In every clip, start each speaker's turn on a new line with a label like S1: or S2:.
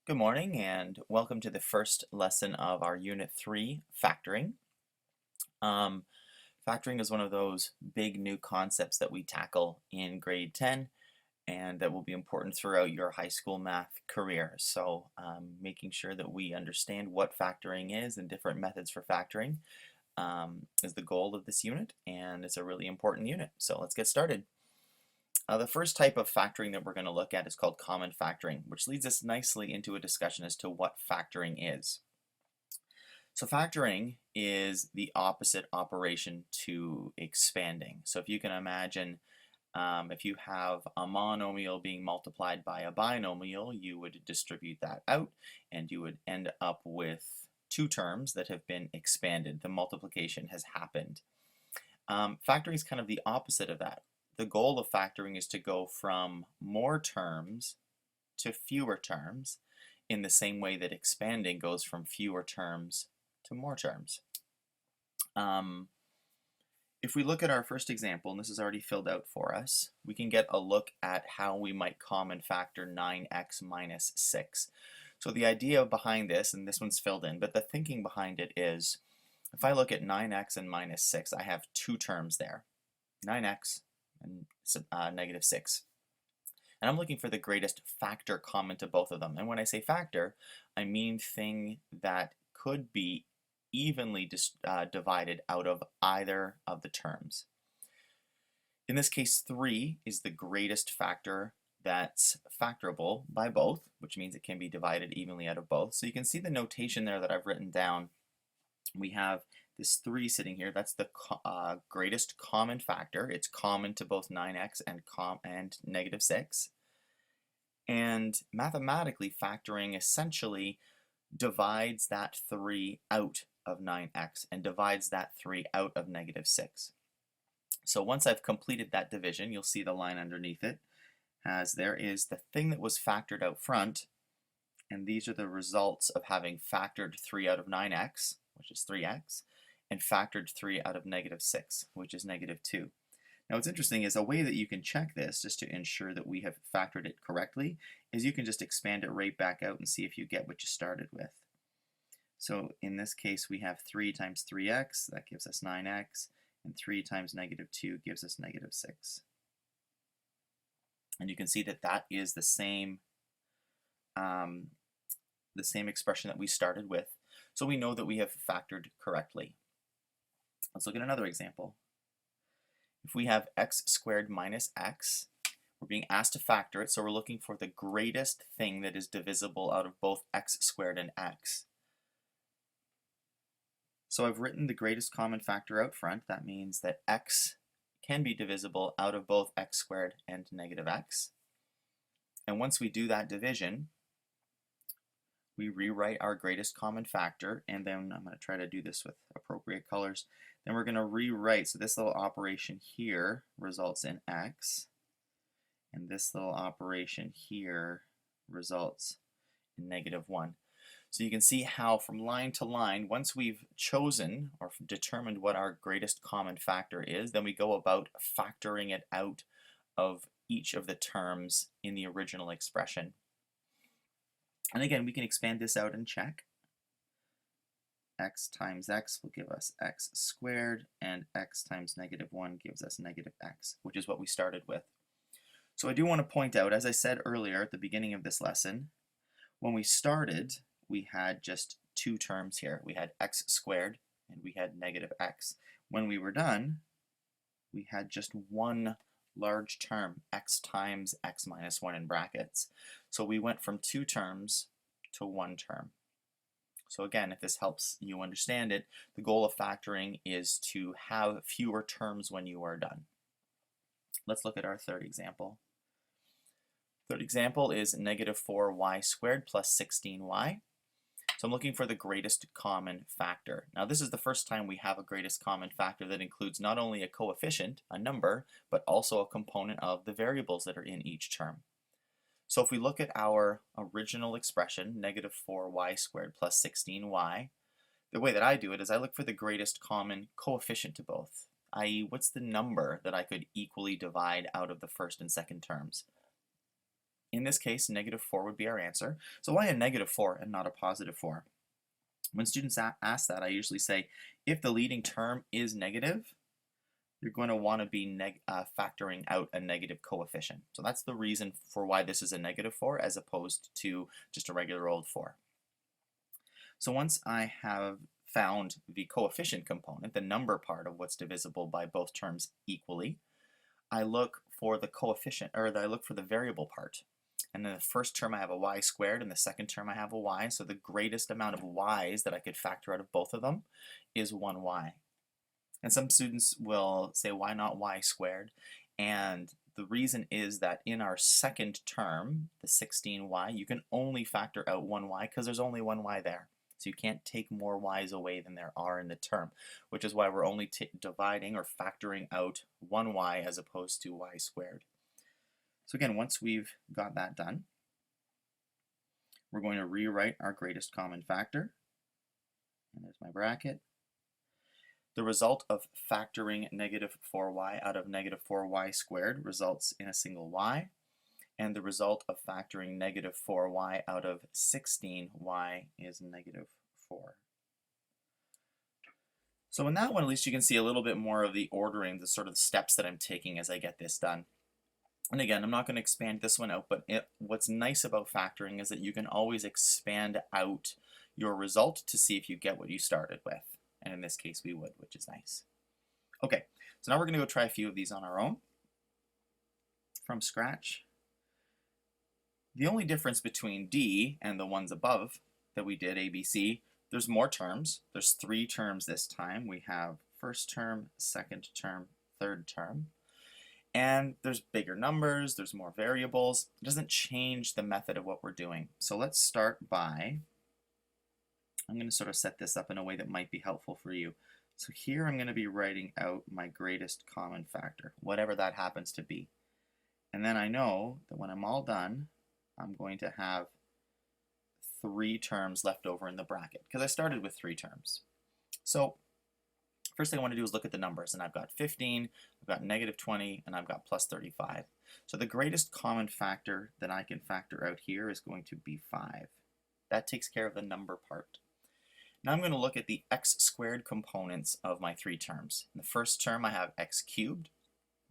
S1: Good morning and welcome to the first lesson of our Unit 3, Factoring. Um, Factoring is one of those big new concepts that we tackle in grade 10 and that will be important throughout your high school math career. So making sure that we understand what factoring is and different methods for factoring is the goal of this unit, and it's a really important unit. So let's get started. The first type of factoring that we're going to look at is called common factoring, which leads us nicely into a discussion as to what factoring is. So factoring is the opposite operation to expanding. So if you can imagine, if you have a monomial being multiplied by a binomial, you would distribute that out and you would end up with two terms that have been expanded. The multiplication has happened. Factoring is kind of the opposite of that. The goal of factoring is to go from more terms to fewer terms in the same way that expanding goes from fewer terms to more terms. If we look at our first example, and this is already filled out for us, we can get a look at how we might common factor 9x minus 6. So the idea behind this, and this one's filled in, but the thinking behind it is, if I look at 9x and minus 6, I have two terms there, 9x and negative 6. And I'm looking for the greatest factor common to both of them. And when I say factor, I mean thing that could be evenly divided out of either of the terms. In this case, 3 is the greatest factor that's factorable by both, which means it can be divided evenly out of both. So you can see the notation there that I've written down. We have this 3 sitting here. That's the greatest common factor. It's common to both 9x and negative 6. And mathematically, factoring essentially divides that 3 out of 9x and divides that 3 out of negative 6. So once I've completed that division, you'll see the line underneath it as there is the thing that was factored out front, and these are the results of having factored 3 out of 9x, which is 3x, and factored 3 out of negative 6, which is negative 2. Now what's interesting is a way that you can check this, just to ensure that we have factored it correctly, is you can just expand it right back out and see if you get what you started with. So in this case we have 3 times 3x, that gives us 9x, and 3 times negative 2 gives us negative 6. And you can see that that is the same expression that we started with. So we know that we have factored correctly. Let's look at another example. If we have x squared minus x, we're being asked to factor it, so we're looking for the greatest thing that is divisible out of both x squared and x. So I've written the greatest common factor out front. That means that x can be divisible out of both x squared and negative x. And once we do that division, we rewrite our greatest common factor, and then I'm going to try to do this with appropriate colors. Then we're going to rewrite, so this little operation here results in x, and this little operation here results in negative 1. So you can see how from line to line, once we've chosen or determined what our greatest common factor is, then we go about factoring it out of each of the terms in the original expression. And again, we can expand this out and check. X times x will give us x squared, and x times negative 1 gives us negative x, which is what we started with. So I do want to point out, as I said earlier at the beginning of this lesson, when we started, we had just two terms here. We had x squared and we had negative x. When we were done, we had just one large term, x times x minus 1 in brackets. So we went from two terms to one term. So again, if this helps you understand it, the goal of factoring is to have fewer terms when you are done. Let's look at our third example. Third example is negative 4y squared plus 16y. So I'm looking for the greatest common factor. Now this is the first time we have a greatest common factor that includes not only a coefficient, a number, but also a component of the variables that are in each term. So if we look at our original expression, negative 4y squared plus 16y, the way that I do it is I look for the greatest common coefficient to both, i.e. what's the number that I could equally divide out of the first and second terms. In this case, negative 4 would be our answer. So why a negative 4 and not a positive 4? When students ask that, I usually say, if the leading term is negative, you're going to want to be factoring out a negative coefficient. So that's the reason for why this is a negative 4 as opposed to just a regular old 4. So once I have found the coefficient component, the number part of what's divisible by both terms equally, I look for the coefficient, or I look for the variable part. And in the first term I have a y squared, and the second term I have a y, so the greatest amount of y's that I could factor out of both of them is 1y. And some students will say, why not y squared? And the reason is that in our second term, the 16y, you can only factor out 1y because there's only 1y there. So you can't take more y's away than there are in the term, which is why we're only dividing or factoring out 1y as opposed to y squared. So again, once we've got that done, we're going to rewrite our greatest common factor. And there's my bracket. The result of factoring negative 4y out of negative 4y squared results in a single y. And the result of factoring negative 4y out of 16y is negative 4. So in that one, at least you can see a little bit more of the ordering, the sort of steps that I'm taking as I get this done. And again, I'm not going to expand this one out, but what's nice about factoring is that you can always expand out your result to see if you get what you started with. And in this case, we would, which is nice. Okay, so now we're going to go try a few of these on our own from scratch. The only difference between D and the ones above that we did, A, B, C, there's more terms. There's 3 terms this time. We have first term, second term, third term. And there's bigger numbers, there's more variables. It doesn't change the method of what we're doing. So let's start by, I'm going to sort of set this up in a way that might be helpful for you. So here I'm going to be writing out my greatest common factor, whatever that happens to be. And then I know that when I'm all done, I'm going to have 3 terms left over in the bracket, because I started with 3 terms. So first thing I want to do is look at the numbers, and I've got 15, I've got negative 20, and I've got plus 35. So the greatest common factor that I can factor out here is going to be 5. That takes care of the number part. Now I'm going to look at the x squared components of my 3 terms. In the first term I have x cubed.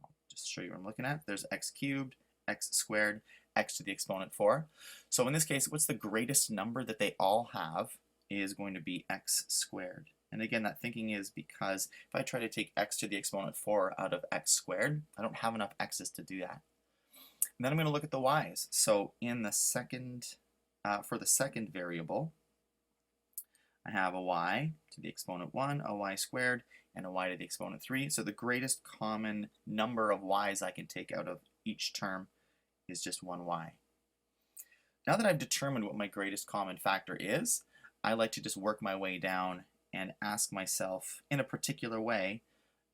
S1: I'll just show you what I'm looking at. There's x cubed, x squared, x to the exponent 4. So in this case, what's the greatest number that they all have is going to be x squared. And again, that thinking is because if I try to take x to the exponent 4 out of x squared, I don't have enough x's to do that. And then I'm going to look at the y's. So in the second, for the second variable, I have a y to the exponent 1, a y squared, and a y to the exponent 3. So the greatest common number of y's I can take out of each term is just 1y. Now that I've determined what my greatest common factor is, I like to just work my way down and ask myself in a particular way,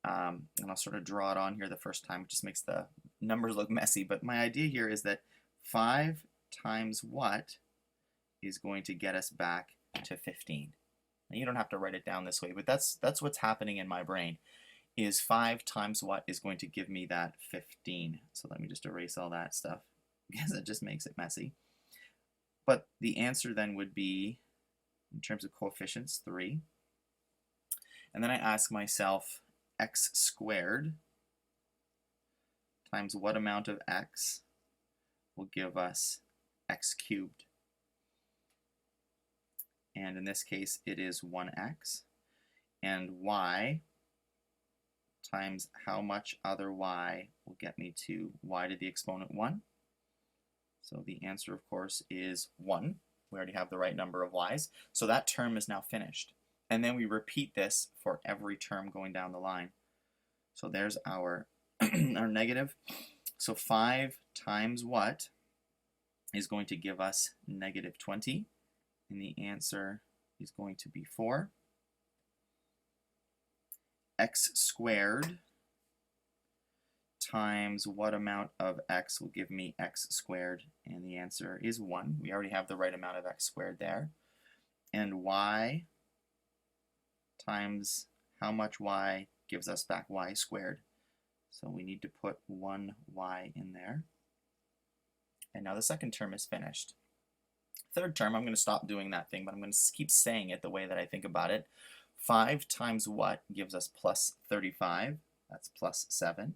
S1: and I'll sort of draw it on here the first time, it just makes the numbers look messy, but my idea here is that 5 times what is going to get us back to 15. Now you don't have to write it down this way, but that's what's happening in my brain, is 5 times what is going to give me that 15. So let me just erase all that stuff, because it just makes it messy. But the answer then would be, in terms of coefficients, 3. And then I ask myself, x squared times what amount of x will give us x cubed? And in this case, it is 1x. And y times how much other y will get me to y to the exponent 1? So the answer, of course, is 1. We already have the right number of y's. So that term is now finished. And then we repeat this for every term going down the line. So there's our, our negative. So 5 times what is going to give us negative 20? And the answer is going to be 4. X squared times what amount of x will give me x squared? And the answer is 1. We already have the right amount of x squared there. And y times how much y gives us back y squared? So we need to put 1y in there. And now the second term is finished. Third term, I'm going to stop doing that thing, but I'm going to keep saying it the way that I think about it. 5 times what gives us plus 35? That's plus 7.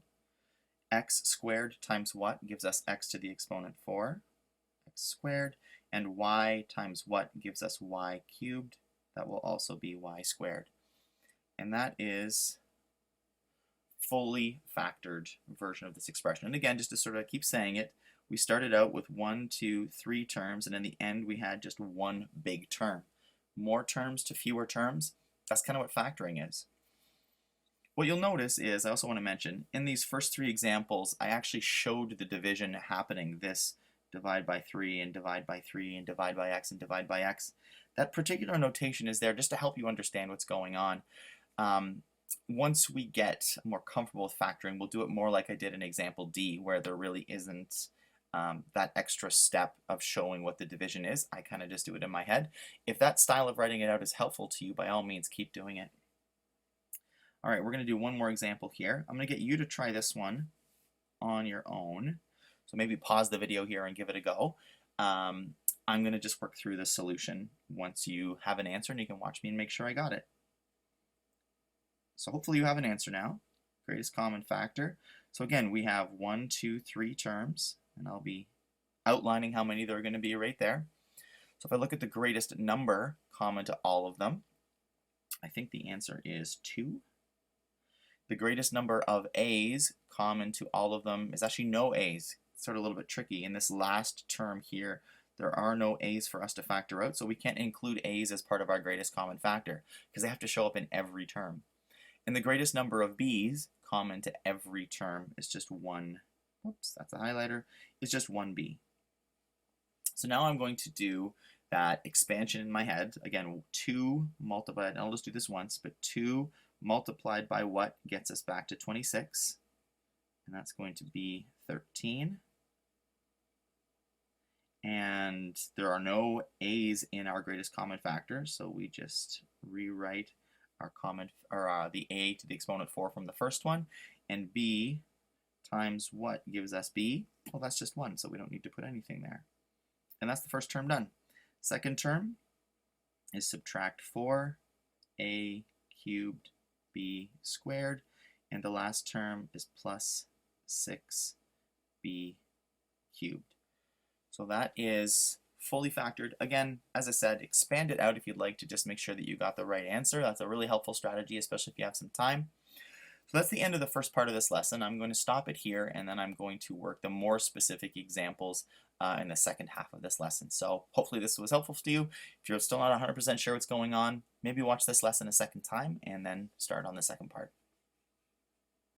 S1: X squared times what gives us x to the exponent 4? X squared. And y times what gives us y cubed? That will also be y squared. And that is fully factored version of this expression. And again, just to sort of keep saying it, we started out with 1, 2, 3 terms, and in the end we had just one big term. More terms to fewer terms, that's kind of what factoring is. What you'll notice is, I also want to mention, in these first 3 examples, I actually showed the division happening, this divide by 3 and divide by 3 and divide by x and divide by x. That particular notation is there just to help you understand what's going on. Once we get more comfortable with factoring, we'll do it more like I did in example D, where there really isn't that extra step of showing what the division is. I kind of just do it in my head. If that style of writing it out is helpful to you, by all means, keep doing it. All right, we're going to do one more example here. I'm going to get you to try this one on your own. So maybe pause the video here and give it a go. I'm going to just work through the solution once you have an answer, and you can watch me and make sure I got it. So hopefully you have an answer now. Greatest common factor. So again, we have 1, 2, 3 terms, and I'll be outlining how many there are going to be right there. So if I look at the greatest number common to all of them, I think the answer is 2. The greatest number of A's common to all of them is actually no A's. It's sort of a little bit tricky. In this last term here, there are no A's for us to factor out, so we can't include A's as part of our greatest common factor because they have to show up in every term. And the greatest number of B's common to every term is just 1. Whoops, that's a highlighter. It's just 1B. So now I'm going to do that expansion in my head. Again, 2 multiplied, and I'll just do this once, but 2 multiplied by what gets us back to 26, and that's going to be 13. And there are no A's in our greatest common factor, so we just rewrite our the A to the exponent 4 from the first one, and B times what gives us B? Well, that's just 1, so we don't need to put anything there. And that's the first term done. Second term is subtract 4A cubed B squared, and the last term is plus 6B cubed. So that is fully factored. Again, as I said, expand it out if you'd like to just make sure that you got the right answer. That's a really helpful strategy, especially if you have some time. So that's the end of the first part of this lesson. I'm going to stop it here, and then I'm going to work the more specific examples in the second half of this lesson. So hopefully this was helpful to you. If you're still not 100% sure what's going on, maybe watch this lesson a second time and then start on the second part.